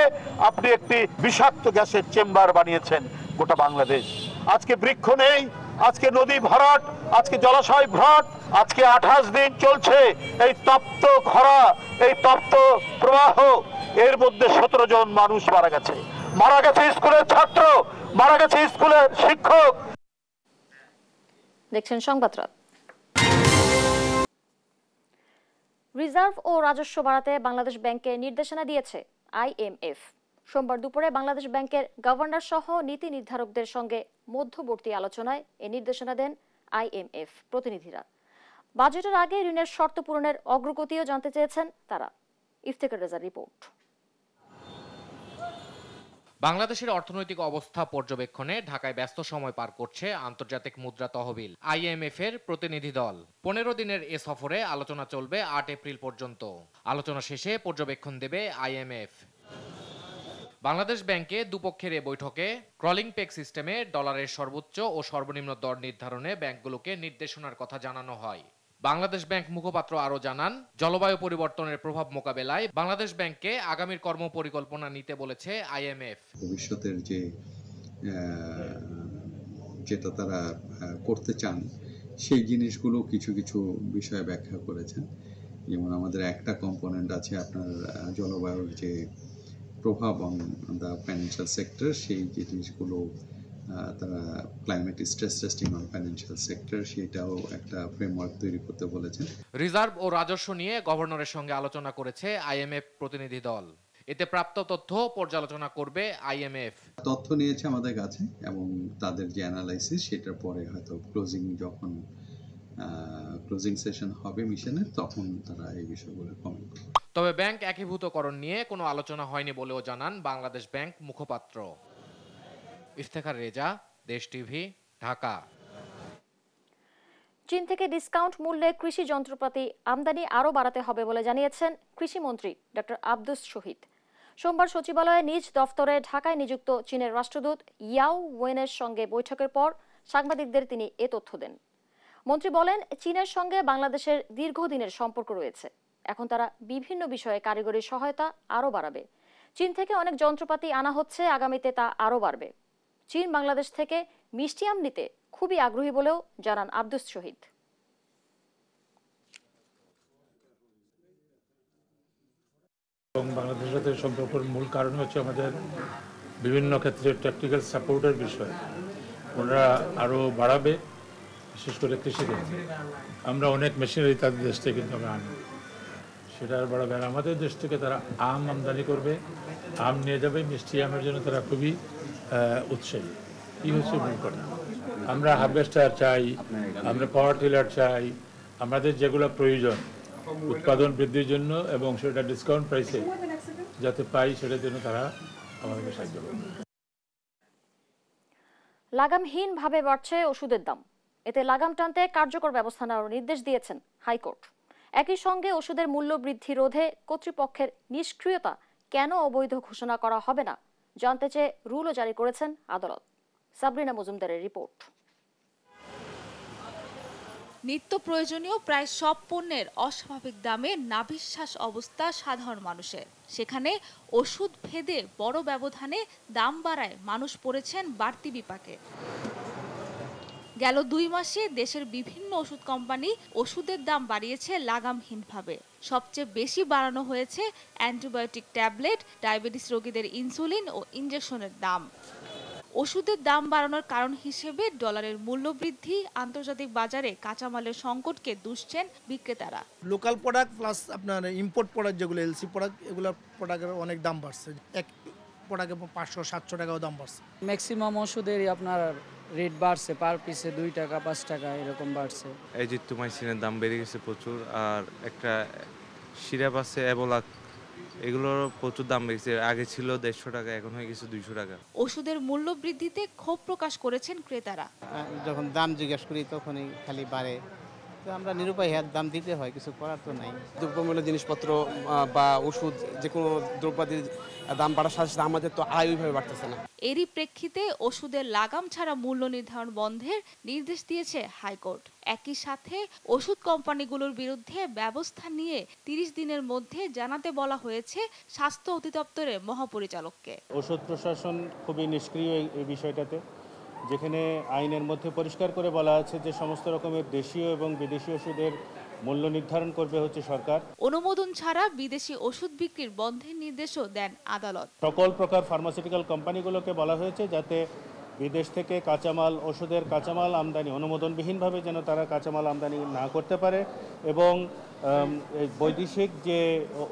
আপনি একটি বিষাক্ত গ্যাসের চেম্বার বানিয়েছেন গোটা বাংলাদেশ। আজকে বৃক্ষ নেই, আজকে নদী ভরাট, আজকে জলাশয় ভরাট, আজকে 28 দিন চলছে এই তপ্ত খরা, এই তপ্ত প্রবাহ। এর মধ্যে 17 জন মানুষ মারা গেছে স্কুলের ছাত্র, মারা গেছে স্কুলের শিক্ষক। দেখছেন সংবাদরাত। রিজার্ভ ও রাজস্ব বাড়াতে বাংলাদেশ ব্যাংকে নির্দেশনা দিয়েছে আইএমএফ। সোমবার দুপুরে বাংলাদেশ ব্যাংকের গভর্নর সহ নীতি নির্ধারকদের সঙ্গে মধ্যবর্তী আলোচনায় এ নির্দেশনা দেন আইএমএফ প্রতিনিধিরা। বাজেটের আগে ঋণের শর্ত পূরণের অগ্রগতিও জানতে চেয়েছেন তারা। ইফতেখার রেজার রিপোর্ট। বাংলাদেশের অর্থনৈতিক অবস্থা পর্যবেক্ষণে ঢাকায় ব্যস্ত সময় পার করছে আন্তর্জাতিক মুদ্রা তহবিল আইএমএফ এর প্রতিনিধি দল। 15 দিনের এ সফরে আলোচনা চলবে 8 এপ্রিল পর্যন্ত। আলোচনা শেষে পর্যবেক্ষণ দেবে আইএমএফ। বাংলাদেশ ব্যাংকে দুপক্ষের এ বৈঠকে ক্রলিং পেগ সিস্টেমে ডলারের সর্বোচ্চ ও সর্বনিম্ন দর নির্ধারণে ব্যাংকগুলোকে নির্দেশনার কথা জানানো হয়। বাংলাদেশ ব্যাংক মুখপাত্র আরো জানান, জলবায়ু পরিবর্তনের প্রভাব মোকাবেলায় বাংলাদেশ ব্যাংককে আগামীর কর্মপরিকল্পনা নিতে বলেছে আইএমএফ। ভবিষ্যতের যেটা তারা করতে চান সেই জিনিসগুলো কিছু কিছু বিষয়ে ব্যাখ্যা করেছেন। যেমন আমাদের একটা কম্পোনেন্ট আছে আপনার জলবায়ুর যে প্রভাব অন দ্য ফাইন্যান্সিয়াল সেক্টর, সেই জিনিসগুলো তারা climate stress testing on financial sector, সেটাও একটা ফ্রেমওয়ার্ক তৈরি করতে বলেছেন। রিজার্ভ ও রাজস্ব নিয়ে গভর্নরের সঙ্গে আলোচনা করেছে আইএমএফ প্রতিনিধি দল। এতে প্রাপ্ত তথ্য পর্যালোচনা করবে আইএমএফ। তথ্য নিয়েছে আমাদের কাছে এবং তাদের যে অ্যানালাইসিস সেটার পরে হয়তো যখন ক্লোজিং সেশন হবে মিশনের, তখন তারা এই বিষয়গুলো কমেন্ট করবে। তবে ব্যাংক একীভূতকরণ নিয়ে কোনো আলোচনা হয়নি বলেও জানান বাংলাদেশ ব্যাংক মুখপাত্র। ইফতেখার রেজা, দেশ টিভি, ঢাকা। চীন থেকে ডিসকাউন্ট মূল্যে কৃষি যন্ত্রপাতি আমদানি আরও বাড়াতে হবে বলে জানিয়েছেন কৃষিমন্ত্রী ডক্টর আব্দুস শহীদ। সোমবার সচিবালয়ে নিজ দফতরে ঢাকায় নিযুক্ত চীনের রাষ্ট্রদূত ইয়াও ওয়েনের সঙ্গে বৈঠকের পর সাংবাদিকদের তিনি এ তথ্য দেন। মন্ত্রী বলেন, চীনের সঙ্গে বাংলাদেশের দীর্ঘদিনের সম্পর্ক রয়েছে। এখন তারা বিভিন্ন বিষয়ে কারিগরি সহায়তা আরও বাড়াবে। চীন থেকে অনেক যন্ত্রপাতি আনা হচ্ছে, আগামীতে তা আরও বাড়বে। চীন বাংলাদেশ থেকে মিষ্টি আম নিতে খুবই আগ্রহী বলেও জানান আব্দুস শহীদ। বাংলাদেশের সাথে সম্পর্কের মূল কারণ হচ্ছে আমাদের বিভিন্ন ক্ষেত্রে টেকনিক্যাল সাপোর্টের বিষয় ওনারা আরও বাড়াবে, বিশেষ করে কৃষিক্ষেত্রে। আমরা অনেক মেশিনারি তাদের দেশ থেকে কিন্তু আমরা আনি, সেটা আর বাড়াবে। আর আমাদের দেশ থেকে তারা আম আমদানি করবে, আম নিয়ে যাবে। মিষ্টি আমের জন্য তারা খুবই উৎসাহী। এই হচ্ছে মূল কথা। আমরা হারভেস্টার চাই, আমরা পাওয়ার টিলার চাই, আমাদের যেগুলো প্রয়োজন উৎপাদন বৃদ্ধির জন্য এবং সেটা ডিসকাউন্ট প্রাইসে যাতে পাই, সেটার জন্য তারা আমাদেরকে সাহায্য করবে। লাগামহীনভাবে বাড়ছে ওষুধের দাম, এতে লাগাম টানতে কার্যকর ব্যবস্থা নেওয়ার নির্দেশ দিয়েছেন হাইকোর্ট। একই সঙ্গে ওষুধের মূল্য বৃদ্ধি রোধে কর্তৃপক্ষের নিষ্ক্রিয়তা কেন অবৈধ ঘোষণা করা হবে না জানতে চেয়ে রুলও জারি করেছেন আদালত। সাবরিনা মজুমদারের রিপোর্ট। নিত্য প্রয়োজনীয় প্রায় সব পণ্যের অস্বাভাবিক দামে নাভিশ্বাস অবস্থা সাধারণ মানুষের, সেখানে ওষুধ ভেদে বড় ব্যবধানে দাম বাড়ায় মানুষ পড়েছেন বাড়তি বিপাকে। গেল 2 মাসে দেশের বিভিন্ন ওষুধ কোম্পানি ওষুধের দাম বাড়িয়েছে লাগামহীনভাবে। সবচেয়ে বেশি বাড়ানো হয়েছে অ্যান্টিবায়োটিক ট্যাবলেট, ডায়াবেটিস রোগীদের ইনসুলিন ও ইনজেকশনের দাম। ওষুধের দাম বাড়ানোর কারণ হিসেবে ডলারের মূল্য বৃদ্ধি, আন্তর্জাতিক বাজারে কাঁচামালের সংকটকে দুষছেন বিক্রেতারা। লোকাল প্রোডাক্ট প্লাস আপনার ইম্পোর্ট প্রোডাক্ট যেগুলো এলসি প্রোডাক্ট, এগুলো প্রোডাক্টের অনেক দাম বাড়ছে। এক প্রোডাক্টে 500-700 টাকাও দাম বাড়ছে। ম্যাক্সিমাম ওষুধেরই আপনার রেট বাড়ছে, পার পিসে 2 টাকা 5 টাকা এরকম বাড়ছে। এজিথ্রোমাইসিনের দাম বেড়ে গেছে প্রচুর, আর একটা সিরাপ আছে অ্যাবোলাক, এগুলোর প্রচুর দাম বেড়েছে। আগে ছিল 150 টাকা, এখন হয়ে গেছে 200 টাকা। ওষুধের মূল্য বৃদ্ধিতে ক্ষোভ প্রকাশ করেছেন ক্রেতারা। যখন দাম জিজ্ঞেস করি তখনই খালি বাড়ে, তো আমরা নিরুপায় দাম দিতে হয়, কিছু করার তো নাই। দ্রব্যমূল্য জিনিসপত্র বা ওষুধ যে কোনো দ্রব্যাদির দাম বাড়ার সাথে সাথে আমাদের তো আয় ওইভাবে বাড়তেছে না। এরই প্রেক্ষিতে ওষুধের লাগাম ছাড়া মূল্য নির্ধারণ বন্ধের নির্দেশ দিয়েছে হাইকোর্ট। একই সাথে ওষুধ কোম্পানিগুলোর বিরুদ্ধে ব্যবস্থা নিয়ে 30 দিনের মধ্যে জানাতে বলা হয়েছে স্বাস্থ্য অধিদপ্তরের মহাপরিচালককে। ওষুধ প্রশাসন খুবই নিষ্ক্রিয় এই বিষয়টাতে, যেখানে আইনের মধ্যে পরিষ্কার করে বলা আছে যে সমস্ত রকমের দেশীয় এবং বিদেশি ওষুধের মূল্য নির্ধারণ করবে হচ্ছে সরকার। অনুমোদন ছাড়া বিদেশি ওষুধ বিক্রির বন্ধের নির্দেশও দেন আদালত। সকল প্রকার ফার্মাসিউটিক্যাল কোম্পানিগুলোকে বলা হয়েছে যাতে বিদেশ থেকে কাঁচামাল, ওষুধের কাঁচামাল আমদানি অনুমোদনবিহীনভাবে যেন তারা কাঁচামাল আমদানি না করতে পারে, এবং বৈদেশিক যে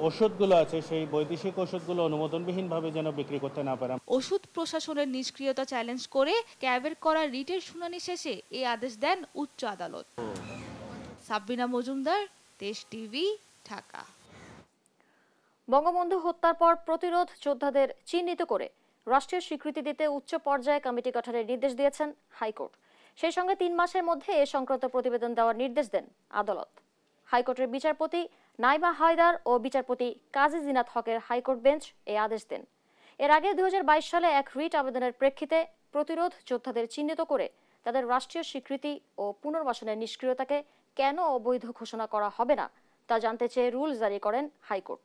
ওষুধগুলো আছে সেই বৈদেশিক ওষুধগুলো অনুমোদনবিহীনভাবে যেন বিক্রি করতে না পারে। ওষুধ প্রশাসনের নিষ্ক্রিয়তা চ্যালেঞ্জ করে ক্যাবের করা রিটের শুনানি শেষে এই আদেশ দেন উচ্চ আদালত। সাবরিনা মজুমদার, দেশ টিভি, ঢাকা। বঙ্গবন্ধু হত্যার পর প্রতিরোধ যোদ্ধাদের চিহ্নিত করে রাষ্ট্রীয় স্বীকৃতি দিতে উচ্চ পর্যায়ে কমিটি গঠনের নির্দেশ দিয়েছেন হাইকোর্ট। সেই সঙ্গে 3 মাসের মধ্যে এ সংক্রান্ত প্রতিবেদন দেওয়ার নির্দেশ দেন আদালত। হাইকোর্টের বিচারপতি নাইমা হায়দার ও বিচারপতি কাজী জিনাত হকের হাইকোর্ট বেঞ্চ এই আদেশ দেন। এর আগে 2022 সালে এক রিট আবেদনের প্রেক্ষিতে প্রতিরোধ যোদ্ধাদের চিহ্নিত করে তাদের রাষ্ট্রীয় স্বীকৃতি ও পুনর্বাসনের নিষ্ক্রিয়তাকে কেন অবৈধ ঘোষণা করা হবে না তা জানতে চেয়ে রুল জারি করেন হাইকোর্ট।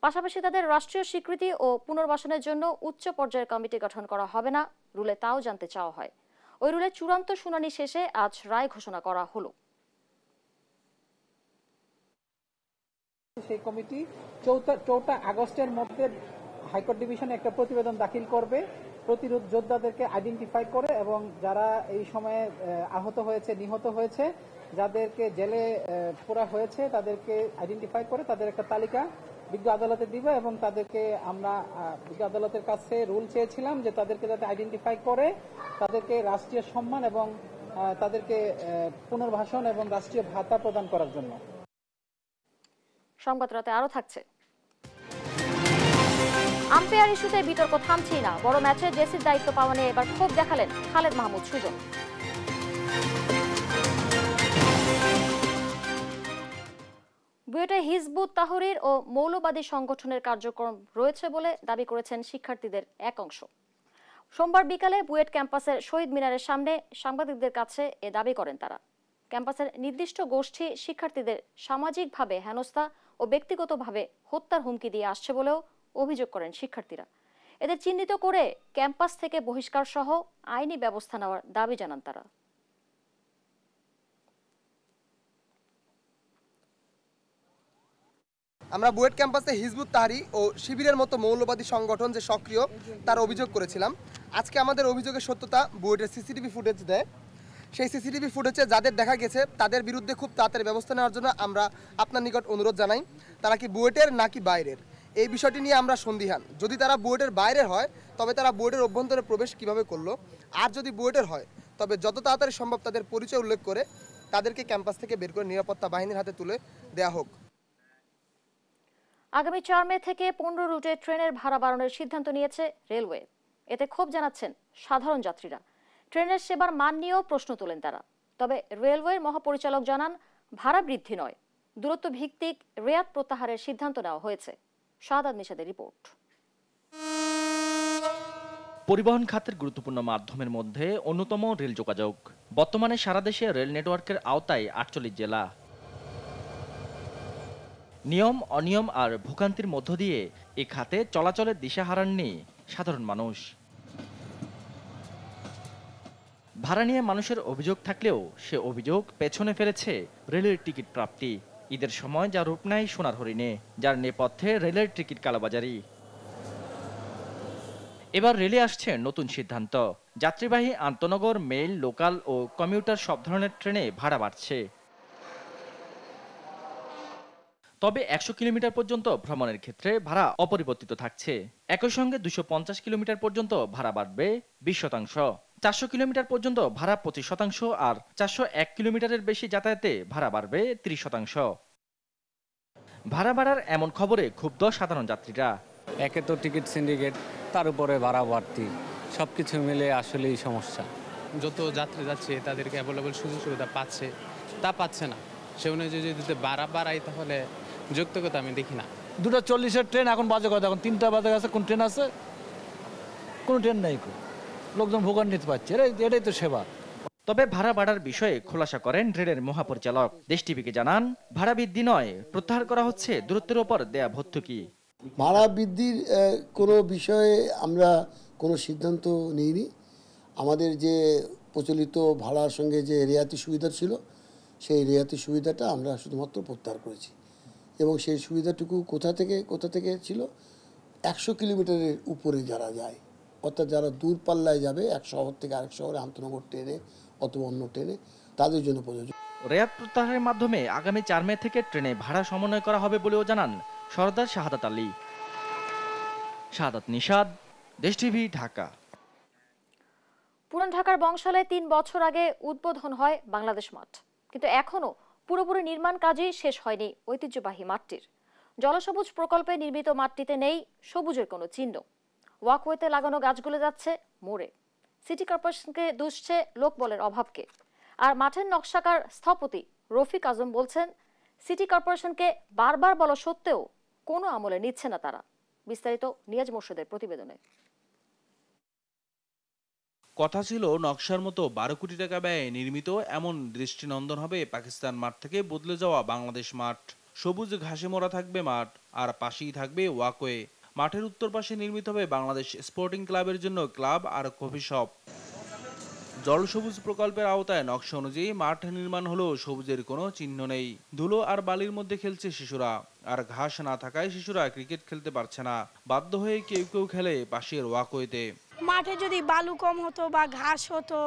পাশাপাশি তাদের রাষ্ট্রীয় স্বীকৃতি ও পুনর্বাসনের জন্য উচ্চ পর্যায়ের কমিটি গঠন করা হবে না রুলে তাও জানতে চাওয়া হয়। ওই রুলের চূড়ান্ত শুনানি শেষে আজ রায় ঘোষণা করা হলো। সেই কমিটি 4 আগস্টের মধ্যে হাইকোর্ট ডিভিশনে একটা প্রতিবেদন দাখিল করবে, প্রতিরোধ যোদ্ধাদেরকে আইডেন্টিফাই করে এবং যারা এই সময়ে আহত হয়েছে, নিহত হয়েছে, যাদেরকে জেলে পোড়া হয়েছে তাদেরকে আইডেন্টিফাই করে তাদের একটা তালিকা বিজ্ঞ আদালতে দিবে, এবং তাদেরকে আমরা বিজ্ঞ আদালতের কাছে রুল চেয়েছিলাম যে তাদেরকে যাতে আইডেন্টিফাই করে তাদেরকে রাষ্ট্রীয় সম্মান এবং তাদেরকে পুনর্বাসন এবং রাষ্ট্রীয় ভাতা প্রদান করার জন্য। সংবাদ রাতে আরো থাকছে। আম্পায়ার ইস্যুতে বিতর্ক থামছেই না। বড় ম্যাচে জেসির দায়িত্ব পাওয়া নিয়ে এবার ক্ষোভ দেখালেন খালেদ মাহমুদ সুজন। বুয়েটে হিজবুত তাহরির ও মৌলবাদী সংগঠনের কার্যক্রম রয়েছে বলে দাবি করেছেন শিক্ষার্থীদের এক অংশ। সোমবার বিকালে বুয়েট ক্যাম্পাসের শহীদ মিনারের সামনে সাংবাদিকদের কাছে এ দাবি করেন তারা। ক্যাম্পাসের নির্দিষ্ট গোষ্ঠী শিক্ষার্থীদের সামাজিকভাবে হেনস্থা ও ব্যক্তিগতভাবে হত্যার হুমকি দিয়ে আসছে বলেও অভিযোগ করেন শিক্ষার্থীরা। এদের চিহ্নিত করে ক্যাম্পাস থেকে বহিষ্কার সহ আইনি ব্যবস্থা নেওয়ার দাবি জানান তারা। আমরা বুয়েট ক্যাম্পাসে হিজবুত তাহরির ও শিবিরের মতো মৌলবাদী সংগঠন যে সক্রিয় তার অভিযোগ করেছিলাম। আজকে আমাদের অভিযোগের সত্যতা বুয়েটের সিসিটিভি ফুটেজ দেয়। সেই সিসিটিভি ফুটেজে যাদের দেখা গেছে তাদের বিরুদ্ধে খুব তাড়াতাড়ি ব্যবস্থা নেওয়ার জন্য আমরা আপনার নিকট অনুরোধ জানাই। তারা কি বুয়েটের নাকি বাইরের, এই বিষয়টি নিয়ে আমরা সন্দিহান। যদি তারা বুয়েটের বাইরের হয় তবে তারা বুয়েটের অভ্যন্তরে প্রবেশ কিভাবে করলো, আর যদি বুয়েটের হয় তবে যত তাড়াতাড়ি সম্ভব তাদের পরিচয় উল্লেখ করে তাদেরকে ক্যাম্পাস থেকে বের করে নিরাপত্তা বাহিনীর হাতে তুলে দেয়া হোক। আগামী 4 মে থেকে 15 রুটে ট্রেনের ভাড়া বাড়ানোর সিদ্ধান্ত নিয়েছে রেলওয়ে। এতে ক্ষোভ জানাচ্ছেন সাধারণ যাত্রীরা। ট্রেনের সেবার মান নিয়েও প্রশ্ন তোলেন তারা। তবে রেলওয়ের মহাপরিচালক জানান, ভাড়া বৃদ্ধি নয়, দূরত্ব ভিত্তিক রেয়াত প্রত্যাহারের সিদ্ধান্ত নেওয়া হয়েছে। শাহাদাত নিশাদের রিপোর্ট। পরিবহন খাতের গুরুত্বপূর্ণ মাধ্যমের মধ্যে অন্যতম রেল যোগাযোগ। বর্তমানে সারা দেশে রেল নেটওয়ার্কের আওতায় 48 জেলা। নিয়ম অনিয়ম আর ভোগান্তির মধ্য দিয়ে এই খাতে চলাচলের দিশা হারাননি সাধারণ মানুষ। ভাড়া নিয়ে মানুষের অভিযোগ থাকলেও সে অভিযোগ পেছনে ফেলেছে রেলের টিকিট প্রাপ্তি। ঈদের সময় যা রূপ নেয় সোনার হরিণে, যার নেপথ্যে রেলের টিকিট কালোবাজারি। এবার রেলে আসছে নতুন সিদ্ধান্ত। যাত্রীবাহী আন্তনগর, মেইল, লোকাল ও কমিউটার সব ধরনের ট্রেনে ভাড়া বাড়ছে। তবে 100 কিলোমিটার পর্যন্ত ভ্রমণের ক্ষেত্রে ভাড়া অপরিবর্তিত থাকছে। একই সঙ্গে 250 কিলোমিটার পর্যন্ত ভাড়া বাড়বে 20%। 400 কিলোমিটার পর্যন্ত ভাড়া 25% আর 401 কিলোমিটারের বেশি যাতায়াতে ভাড়া বাড়বে 30%। ভাড়া বাড়ার এমন খবরে ক্ষুব্ধ সাধারণ যাত্রীরা। একে তো টিকিট সিন্ডিকেট, তার উপরে ভাড়া বাড়তি, সব কিছু মিলে আসলেই সমস্যা। যত যাত্রী যাচ্ছে তাদেরকে অ্যাভেলেবল সুযোগ সুবিধা পাচ্ছে, তা পাচ্ছে না। সে অনুযায়ী যদি ভাড়া বাড়াই তাহলে যৌক্তিকতা আমি দেখি না। 2:40-এর ট্রেন এখন বাজে কথা, এখন 3টা বাজে গেছে, কোন ট্রেন আছে? কোনো ট্রেন নাই, লোকজন ভোগান্বিত পাচ্ছে। এটাই তো সেবা। তবে ভাড়া বাড়ার বিষয়ে খোলাসা করেন রেলের মহাপরিচালক। দেশ টিভিকে জানান, ভাড়া বৃদ্ধি নয়, প্রত্যাহার করা হচ্ছে দূরত্বের ওপর দেয়া ভর্তুকি। ভাড়া বৃদ্ধির কোনো বিষয়ে আমরা কোনো সিদ্ধান্ত নিইনি। আমাদের যে প্রচলিত ভাড়ার সঙ্গে যে রেয়াতি সুবিধা ছিল, সেই রেয়াতি সুবিধাটা আমরা শুধুমাত্র প্রত্যাহার করেছি। এবং সেই সুবিধাটুকু কোথা থেকে ছিল? 100 কিলোমিটারের উপরে যারা যায়, অর্থাৎ যারা দূরপাল্লায় যাবে, এক শহর থেকে আরেক শহরে আন্তনগর ট্রেনে অথবা অন্য ট্রেনে, তাদের জন্য প্রযোজ্য। রেয়াত প্রত্যাহারের মাধ্যমে আগামী 4 মে থেকে ট্রেনে ভাড়া সমন্বয় করা হবে বলেও জানান সরদার শাহাদাত আলী। শাহাদাত নিশাদ, দেশ টিভি, ঢাকা। পুরান ঢাকার বংশালে 3 বছর আগে উদ্বোধন হয় বাংলাদেশ মাঠ, কিন্তু এখনো পুরোপুরি নির্মাণ কাজই শেষ হয়নি ঐতিহ্যবাহী মাঠটির। জলসবুজ প্রকল্পে নির্মিত মাঠটিতে নেই সবুজের কোনো চিহ্ন। ওয়াকওয়েতে লাগানো গাছগুলো যাচ্ছে মরে। সিটি কর্পোরেশনকে দুষছে লোকবলের অভাবকে। আর মাঠের নকশাকার স্থপতি রফিক আজম বলছেন, সিটি কর্পোরেশনকে বারবার বলা সত্ত্বেও কোনো আমলে নিচ্ছে না তারা। বিস্তারিত নিয়াজ মোর্শেদের প্রতিবেদনে। কথা ছিল নকশার মতো 12 কোটি টাকা ব্যয়ে নির্মিত এমন দৃষ্টিনন্দন হবে পাকিস্তান মাঠ থেকে বদলে যাওয়া বাংলাদেশ মাঠ। সবুজ ঘাসে মোড়া থাকবে মাঠ, আর পাশেই থাকবে ওয়াকওয়ে। মাঠের উত্তর পাশে নির্মিত হবে বাংলাদেশ স্পোর্টিং ক্লাবের জন্য ক্লাব আর কফি শপ। জল সবুজ প্রকল্পের আওতায় নকশা অনুযায়ী মাঠ নির্মাণ হলেও সবুজের কোনো চিহ্ন নেই। ধুলো আর বালির মধ্যে খেলছে শিশুরা, আর ঘাস না থাকায় শিশুরা ক্রিকেট খেলতে পারছে না। বাধ্য হয়ে কেউ খেলে পাশের ওয়াকওয়েতে। মাঠে যদি বালু কম হতো বা ঘাস হতো,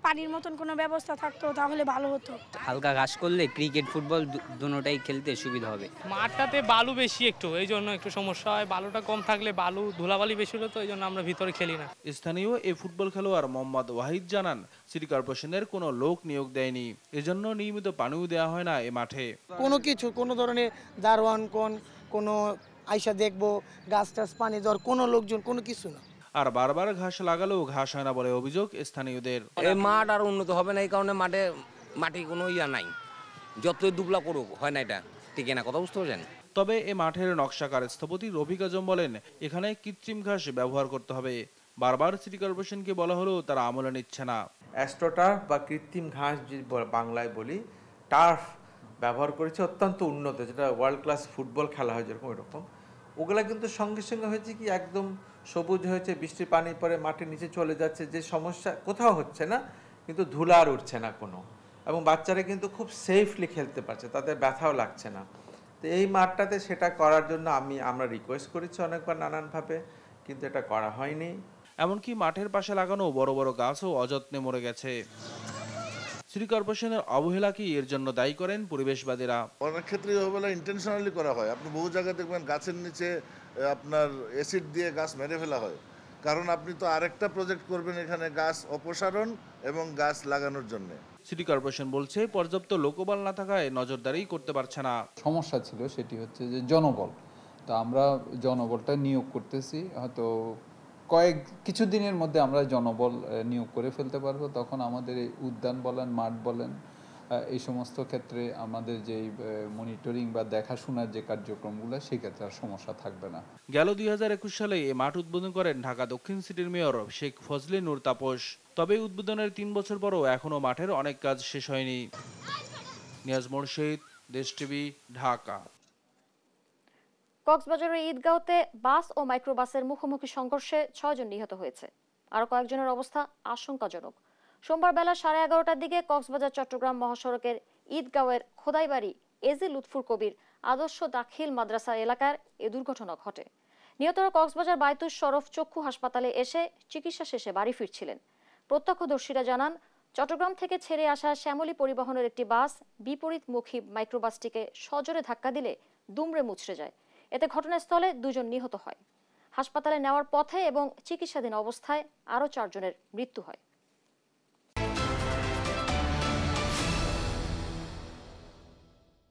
পানির মতন কোনো ব্যবস্থা থাকতো তাহলে ভালো হতো। হালকা ঘাস করলে ক্রিকেট ফুটবল দুটোটাই খেলতে সুবিধা হবে। মাঠটাতে বালু বেশি একটু, এই জন্য একটু সমস্যা হয়। বালুটা কম থাকলে বালু ধুলাবালি বেশি হলো, তো এই জন্য আমরা ভিতরে খেলি না। স্থানীয় এই ফুটবল খেলোয়াড় মোহাম্মদ ওয়াহিদ জানান, সিটি কর্পোরেশনের কোনো লোক নিয়োগ দেয়নি, এজন্য নিয়মিত পানিও দেওয়া হয় না এ মাঠে। কোনো ধরনের দারোয়ান কোনো আইসা দেখবো, গাছ টাছ পানি দেওয়ার কোনো লোকজন, কোনো কিছু না। আর বারবার ঘাস লাগালেও ঘাস হয় না বলে অভিযোগ স্থানীয়দের। এই মাঠ আর উন্নত হবে না, এই কারণে মাঠে কোনো ইয়া নাই, যতই দুবলা করুক হয় না, এটা টিকে না। কথা বুঝতে পারছেন? তবে এ মাঠের নকশাকার স্থপতি রফিক আজম বলেন, এখানে কৃত্রিম ঘাস ব্যবহার করতে হবে। বারবার সিটি কর্পোরেশনকে বলা হলেও তারা আমলে নিচ্ছে না। অ্যাস্ট্রোটার্ফ বা কৃত্রিম ঘাস যে বাংলায় বলি, টার্ফ ব্যবহার করেছে, অত্যন্ত উন্নত, যেটা ওয়ার্ল্ড ক্লাস ফুটবল খেলা হয় যেরকম এরকম। ওগুলা কিন্তু সঙ্গে সঙ্গে হয়েছে কি একদম সবুজ হয়েছে, বৃষ্টির পানি পরে মাটির নিচে চলে যাচ্ছে, যে সমস্যা কোথাও হচ্ছে না, কিন্তু ধুলা আর উঠছে না কোনো, এবং বাচ্চারা কিন্তু খুব সেফলি খেলতে পারছে, তাদের ব্যথাও লাগছে না। তো এই মাঠটাতে সেটা করার জন্য আমরা রিকোয়েস্ট করেছি অনেকবার নানানভাবে, কিন্তু এটা করা হয়নি। এমনকি মাঠের পাশে লাগানো বড় বড় গাছও অযত্নে মরে গেছে। সিটি কর্পোরেশনের অবহেলাকেই এর জন্য দায়ী করেন পরিবেশবাদীরা। অনেক ক্ষেত্রে অবহেলা ইন্টেনশনালি করা হয়। আপনি বহু জায়গায় দেখবেন গাছের নিচে আপনার অ্যাসিড দিয়ে গাছ মেরে ফেলা হয়, কারণ আপনি তো আরেকটা প্রজেক্ট করবেন এখানে গাছ অপসারণ এবং গাছ লাগানোর জন্য। সিটি কর্পোরেশন বলছে পর্যাপ্ত লোকবল না থাকায় নজরদারি করতে পারছে না। সমস্যা ছিল সেটি হচ্ছে যে জনবল, তো আমরা জনবলটা নিয়োগ করতেছি, হয়তো কিছুদিনের মধ্যে আমরা জনবল নিয়োগ করে ফেলতে পারবো। তখন আমাদের এই উদ্যান বলেন, মাঠ বলেন, এই সমস্ত ক্ষেত্রে আমাদের যে মনিটরিং বা দেখাশোনার যে কার্যক্রমগুলো সেই ক্ষেত্রে আর সমস্যা থাকবে না। গেল 2021 সালে এই মাঠ উদ্বোধন করেন ঢাকা দক্ষিণ সিটির মেয়র শেখ ফজলে নূর তাপস। তবে উদ্বোধনের 3 বছর পরও এখনো মাঠের অনেক কাজ শেষ হয়নি। নিয়াজ মোরশেদ, দেশ টিভি, ঢাকা। কক্সবাজারের ঈদগাঁওতে বাস ও মাইক্রোবাসের মুখোমুখি সংঘর্ষে 6 জন নিহত হয়েছে। আরো কয়েকজনের অবস্থা আশঙ্কাজনক। সোমবার বেলা 11:30টার দিকে কক্সবাজার চট্টগ্রাম মহাসড়কের ঈদগাঁওয়ের খোদাইবাড়ি এজি লুৎফুর কবির আদর্শ দাখিল মাদ্রাসা এলাকার এ দুর্ঘটনা ঘটে। নিহতরা কক্সবাজার বায়তুস শরফ চক্ষু হাসপাতালে এসে চিকিৎসা শেষে বাড়ি ফিরছিলেন। প্রত্যক্ষদর্শীরা জানান, চট্টগ্রাম থেকে ছেড়ে আসা শ্যামলী পরিবহনের একটি বাস বিপরীতমুখী মাইক্রোবাসটিকে সজোরে ধাক্কা দিলে দুমড়ে মুচড়ে যায়। এতে ঘটনাস্থলে 2 জন নিহত হয়। হাসপাতালে নেওয়ার পথে এবং চিকিৎসাধীন অবস্থায় আরও 4 জনের মৃত্যু হয়।